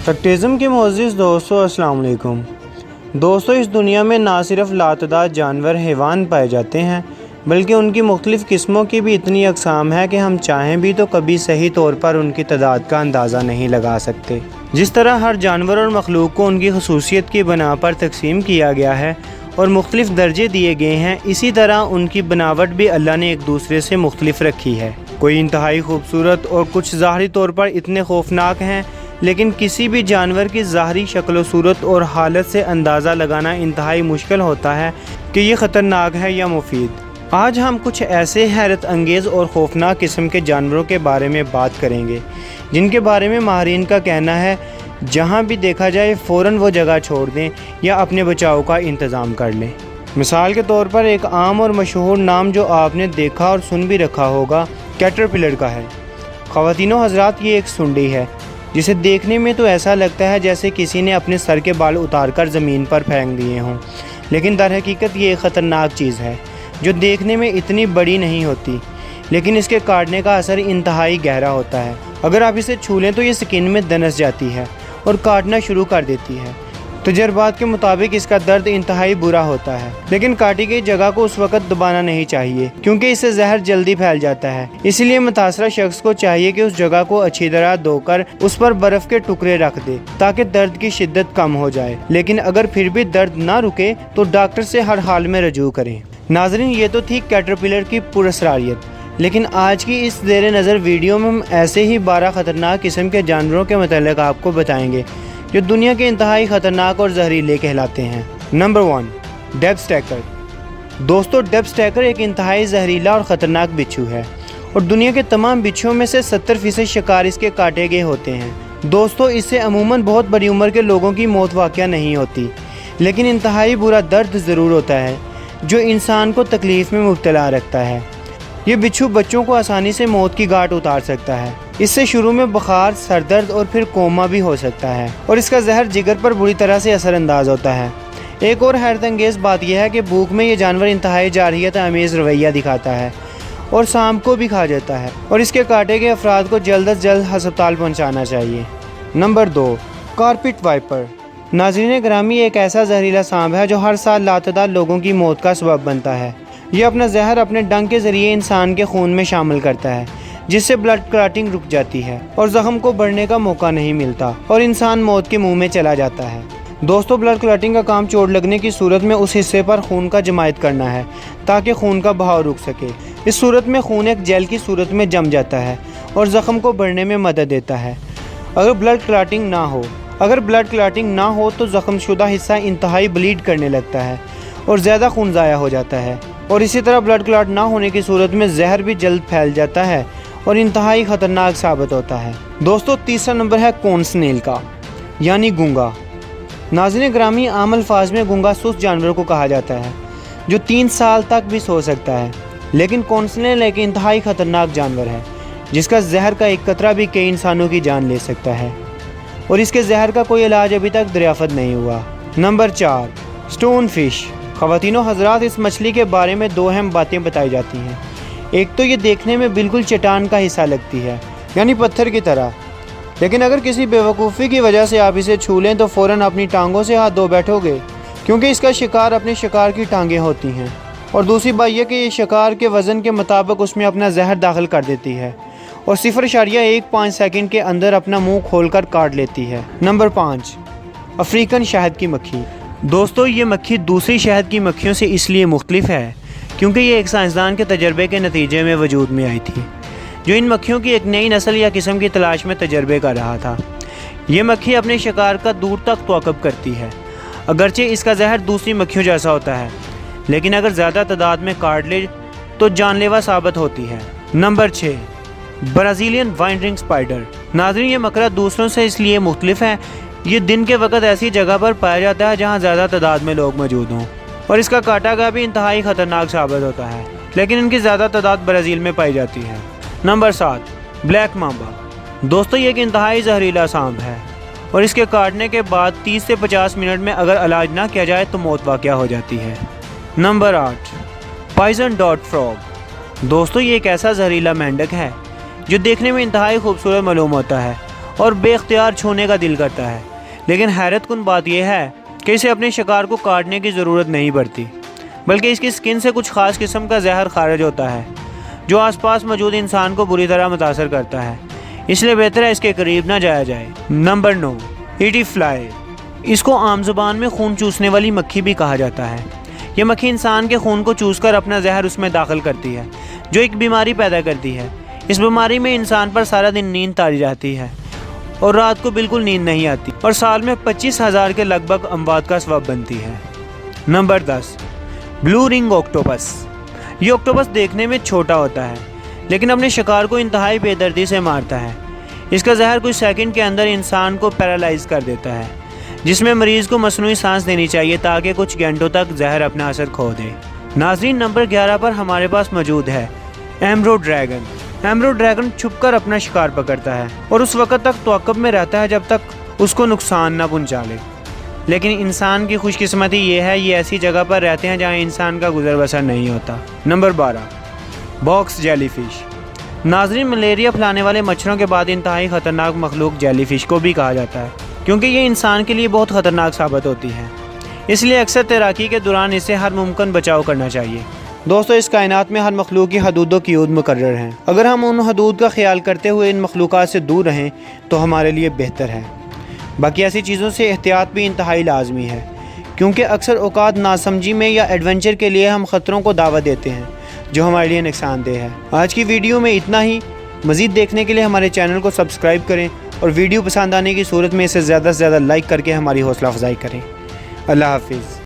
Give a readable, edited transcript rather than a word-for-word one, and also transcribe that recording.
टेक्टिज़म के मुअज़्ज़िज़ दोस्तों, अस्सलाम वालेकुम। दोस्तों, इस दुनिया में ना सिर्फ लातदाद जानवर हैवान पाए जाते हैं, बल्कि उनकी मुख्तलिफ़ किस्मों की भी इतनी अक़साम है कि हम चाहें भी तो कभी सही तौर पर उनकी तादाद का अंदाज़ा नहीं लगा सकते। जिस तरह हर जानवर और मखलूक को उनकी खसूसियत की बना पर तकसीम किया गया है और मुख्तलिफ़ दर्जे दिए गए हैं, इसी तरह उनकी बनावट भी अल्लाह ने एक दूसरे से मुख्तलिफ़ रखी है। कोई इंतहाई खूबसूरत और कुछ ज़ाहरी तौर पर इतने खौफनाक हैं, लेकिन किसी भी जानवर की ज़ाहरी शक्ल सूरत और हालत से अंदाज़ा लगाना इंतहाई मुश्किल होता है कि ये ख़तरनाक है या मुफीद। आज हम कुछ ऐसे हैरत अंगेज़ और खौफनाक किस्म के जानवरों के बारे में बात करेंगे जिनके बारे में माहिरीन का कहना है जहाँ भी देखा जाए फ़ौरन वो जगह छोड़ दें या अपने बचाव का इंतज़ाम कर लें। मिसाल के तौर पर एक आम और मशहूर नाम जो आपने देखा और सुन भी रखा होगा, कैटरपिलर का है। ख़वातीनो हज़रात, ये एक सुंडी है जिसे देखने में तो ऐसा लगता है जैसे किसी ने अपने सर के बाल उतारकर ज़मीन पर फेंक दिए हों, लेकिन दर हकीकत ये एक ख़तरनाक चीज़ है जो देखने में इतनी बड़ी नहीं होती, लेकिन इसके काटने का असर इंतहाई गहरा होता है। अगर आप इसे छू लें तो ये स्किन में दनस जाती है और काटना शुरू कर देती है। तजर्बात के मुताबिक इसका दर्द इंतहाई बुरा होता है, लेकिन काटी गई जगह को उस वक्त दबाना नहीं चाहिए क्योंकि इससे जहर जल्दी फैल जाता है। इसलिए मुतासरा शख्स को चाहिए कि उस जगह को अच्छी तरह धोकर उस पर बर्फ के टुकड़े रख दे ताकि दर्द की शिद्दत कम हो जाए। लेकिन अगर फिर भी दर्द ना रुके तो डॉक्टर से हर हाल में रजू करें। नाज़रीन, ये तो थी कैटरपिलर की पुरअसरारियत, लेकिन आज की इस ज़ेर नज़र वीडियो में हम ऐसे ही 12 ख़तरनाक किस्म के जानवरों के मतलब आपको बताएंगे जो दुनिया के इंतहाई ख़तरनाक और जहरीले कहलाते हैं। Number 1, depth stacker. दोस्तों, डेप्थ स्टैकर एक इंतहाई जहरीला और ख़तरनाक बिच्छू है और दुनिया के तमाम बिच्छुओं में से 70% शिकार इसके काटे गए होते हैं। दोस्तों, इससे अमूमन बहुत बड़ी उम्र के लोगों की मौत वाक़या नहीं होती, लेकिन इंतहाई बुरा दर्द ज़रूर होता है जो इंसान को तकलीफ़ में मुब्तला रखता है। ये बिच्छू बच्चों को आसानी से मौत की घाट उतार सकता है। इससे शुरू में बुखार, सर दर्द और फिर कोमा भी हो सकता है और इसका जहर जिगर पर बुरी तरह से असरअंदाज होता है। एक और हैरत अंगेज़ बात यह है कि भूख में ये जानवर इंतहाई जारहियत अमेज़ रवैया दिखाता है और सांप को भी खा जाता है और इसके काटे गए अफराद को जल्द अज जल्द हस्पताल पहुँचाना चाहिए। Number 2, carpet viper. नाज़रीन ग्रामी, एक ऐसा जहरीला सांप है जो हर साल लातदार लोगों की मौत का सबब बनता है। ये अपना जहर अपने डंक के ज़रिए इंसान के खून में शामिल करता है, जिससे ब्लड क्लॉटिंग रुक जाती है और ज़ख्म को बढ़ने का मौका नहीं मिलता और इंसान मौत के मुंह में चला जाता है। दोस्तों, ब्लड क्लॉटिंग का काम चोट लगने की सूरत में उस हिस्से पर खून का जमायत करना है ताकि खून का बहाव रुक सके। इस सूरत में खून एक जेल की सूरत में जम जाता है और ज़ख्म को बढ़ने में मदद देता है। अगर ब्लड क्लॉटिंग ना हो तो ज़ख्मशुदा हिस्सा इंतहाई ब्लीड करने लगता है और ज़्यादा खून ज़ाया हो जाता है और इसी तरह ब्लड क्लॉट ना होने की सूरत में जहर भी जल्द फैल जाता है और इंतहाई ख़तरनाक साबित होता है। दोस्तों, तीसरा नंबर है कॉर्न स्नेल का, यानी गूंगा। नाज़रीन ग्रामी, आम अल्फाज में गूंगा सुस्त जानवर को कहा जाता है जो 3 साल तक भी सो सकता है, लेकिन कॉर्न स्नेल एक इंतहाई ख़तरनाक जानवर है जिसका जहर का एक कतरा भी कई इंसानों की जान ले सकता है और इसके जहर का कोई इलाज अभी तक दरियाफ़त नहीं हुआ। Number 4, stone fish. ख़वातीनो हज़रात, इस मछली के बारे में 2 अहम बातें बताई जाती हैं। एक तो ये देखने में बिल्कुल चट्टान का हिस्सा लगती है, यानी पत्थर की तरह, लेकिन अगर किसी बेवकूफ़ी की वजह से आप इसे छू लें तो फ़ौरन अपनी टांगों से हाथ धो बैठोगे क्योंकि इसका शिकार अपने शिकार की टांगें होती हैं। और दूसरी बात यह कि ये शिकार के वज़न के मुताबिक उसमें अपना जहर दाखिल कर देती है और 0.15 सेकंड के अंदर अपना मुँह खोलकर काट लेती है। नंबर 5, अफ्रीकन शहद की मक्खी। दोस्तों, ये मक्खी दूसरी शहद की मक्खियों से इसलिए मुख्तलिफ है क्योंकि ये एक साइंसदान के तजर्बे के नतीजे में वजूद में आई थी जो इन मक्खियों की एक नई नस्ल या किस्म की तलाश में तजर्बे कर रहा था। ये मक्खी अपने शिकार का दूर तक तौक़ुफ़ करती है, अगरचे इसका जहर दूसरी मक्खियों जैसा होता है, लेकिन अगर ज़्यादा तादाद में काट ले तो जानलेवा साबित होती है। Number 6, Brazilian wandering spider. नाज़रीन, ये मकड़ा दूसरों से इसलिए मुख्तलिफ है, ये दिन के वक्त ऐसी जगह पर पाया जाता है जहाँ ज़्यादा तादाद में लोग मौजूद हों और इसका काटा गया भी इंतहाई ख़तरनाक साबित होता है, लेकिन इनकी ज़्यादा तादाद ब्राज़ील में पाई जाती है। Number 7, black Mamba. दोस्तों, ये एक इंतहाई जहरीला सांप है और इसके काटने के बाद 30 से 50 मिनट में अगर इलाज ना किया जाए तो मौत वाक़या हो जाती है। नंबर 8, पॉइजन डॉट फ्रॉग। दोस्तों, ये एक ऐसा जहरीला मेंढक है जो देखने में इंतहाई खूबसूरत मालूम होता है اور بے اختیار چھونے کا دل کرتا ہے، لیکن حیرت کن بات یہ ہے کہ اسے اپنے شکار کو کاٹنے کی ضرورت نہیں پڑتی، بلکہ اس کی سکن سے کچھ خاص قسم کا زہر خارج ہوتا ہے جو آس پاس موجود انسان کو بری طرح متاثر کرتا ہے، اس لیے بہتر ہے اس کے قریب نہ جایا جائے۔ Number 9، eighty fly. اس کو عام زبان میں خون چوسنے والی مکھی بھی کہا جاتا ہے۔ یہ مکھی انسان کے خون کو چوس کر اپنا زہر اس میں داخل کرتی ہے، جو ایک بیماری پیدا کرتی ہے۔ اس بیماری میں انسان پر سارا دن نیند طاری جاتی ہے اور رات کو بالکل نیند نہیں آتی، اور سال میں 25,000 کے لگ بھگ اموات کا سبب بنتی ہے۔ نمبر 10، بلو رنگ آکٹوپس۔ یہ آکٹوپس دیکھنے میں چھوٹا ہوتا ہے، لیکن اپنے شکار کو انتہائی بے دردی سے مارتا ہے۔ اس کا زہر کچھ سیکنڈ کے اندر انسان کو پیرالائز کر دیتا ہے، جس میں مریض کو مصنوعی سانس دینی چاہیے تاکہ کچھ گھنٹوں تک زہر اپنا اثر کھو دے۔ ناظرین، نمبر 11 پر ہمارے پاس موجود ہے ایمرو ڈریگن۔ ایمرو ڈریگن چھپ کر اپنا شکار پکڑتا ہے اور اس وقت تک تعاقب میں رہتا ہے جب تک اس کو نقصان نہ پہنچا لے، لیکن انسان کی خوش قسمتی یہ ہے یہ ایسی جگہ پر رہتے ہیں جہاں انسان کا گزر بسر نہیں ہوتا۔ Number 12، box jelly fish. ناظرین، ملیریا پھیلانے والے مچھروں کے بعد انتہائی خطرناک مخلوق جیلی فش کو بھی کہا جاتا ہے، کیونکہ یہ انسان کے لیے بہت خطرناک ثابت ہوتی ہے، اس لیے اکثر تیراکی کے دوران اسے ہر ممکن بچاؤ کرنا چاہیے۔ دوستو، اس کائنات میں ہر مخلوق کی حدود و قیود مقرر ہیں۔ اگر ہم ان حدود کا خیال کرتے ہوئے ان مخلوقات سے دور رہیں تو ہمارے لیے بہتر ہے۔ باقی ایسی چیزوں سے احتیاط بھی انتہائی لازمی ہے، کیونکہ اکثر اوقات ناسمجھی میں یا ایڈونچر کے لیے ہم خطروں کو دعوت دیتے ہیں جو ہمارے لیے نقصان دہ ہے۔ آج کی ویڈیو میں اتنا ہی۔ مزید دیکھنے کے لیے ہمارے چینل کو سبسکرائب کریں اور ویڈیو پسند آنے کی صورت میں اسے زیادہ سے زیادہ لائک کر کے ہماری حوصلہ افزائی کریں۔ اللہ حافظ۔